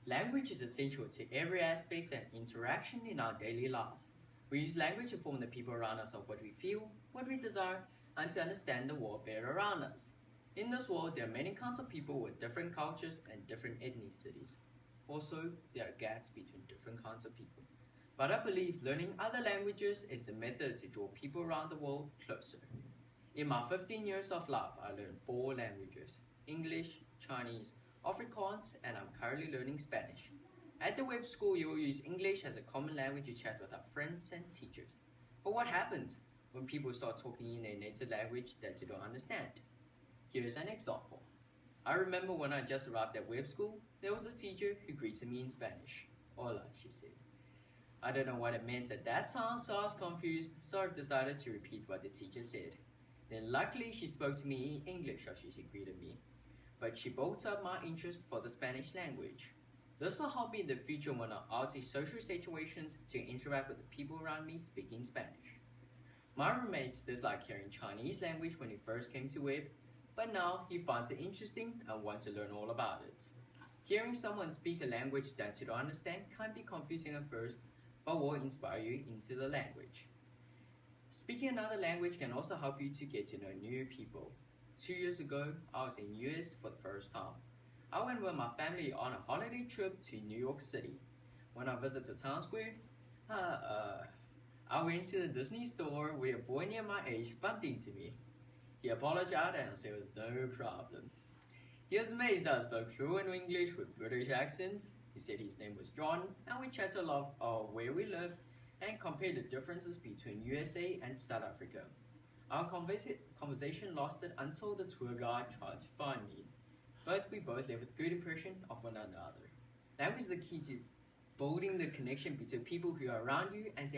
Language is essential to every aspect and interaction in our daily lives. We use language to inform the people around us of what we feel, what we desire, and to understand the world better around us. In this world, there are many kinds of people with different cultures and different ethnicities. Also, there are gaps between different kinds of people. But I believe learning other languages is the method to draw people around the world closer. In my 15 years of life, I learned 4 languages: English, Chinese, Afrikaans, and I'm currently learning Spanish. At the Webb school, you will use English as a common language to chat with our friends and teachers. But what happens when people start talking in their native language that you don't understand? Here's an example. I remember when I just arrived at Webb school, there was a teacher who greeted me in Spanish. Hola, she said. I don't know what it meant at that time, so I was confused, so I decided to repeat what the teacher said. Then luckily she spoke to me in English after she greeted me, but she brought up my interest for the Spanish language. This will help me in the future when I'm out in social situations to interact with the people around me speaking Spanish. My roommate disliked hearing Chinese language when he first came to Webb, but now he finds it interesting and wants to learn all about it. Hearing someone speak a language that you don't understand can be confusing at first, but will inspire you into the language. Speaking another language can also help you to get to know new people. 2 years ago, I was in US for the first time. I went with my family on a holiday trip to New York City. When I visited Times Square, I went to the Disney store where a boy near my age bumped into me. He apologized and said it was no problem. He was amazed that I spoke fluent English with British accents. He said his name was John, and we chatted a lot of where we live and compared the differences between USA and South Africa. Our conversation lasted until the tour guide tried to find me, but we both left with a good impression of one another. Language is the key to building the connection between people who are around you and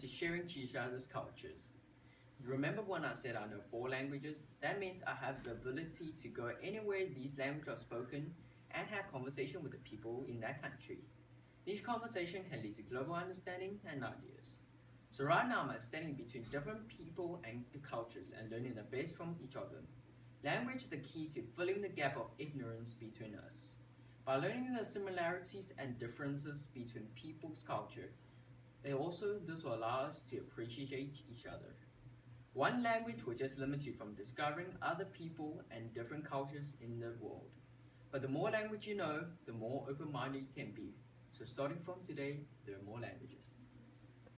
to sharing each other's cultures. Remember when I said I know 4 languages? That means I have the ability to go anywhere these languages are spoken and have conversation with the people in that country. These conversations can lead to global understanding and ideas. So right now I'm standing between different people and the cultures and learning the best from each of them. Language is the key to filling the gap of ignorance between us. By learning the similarities and differences between people's culture, this will allow us to appreciate each other. One language will just limit you from discovering other people and different cultures in the world. But the more language you know, the more open-minded you can be. So starting from today, learn more languages.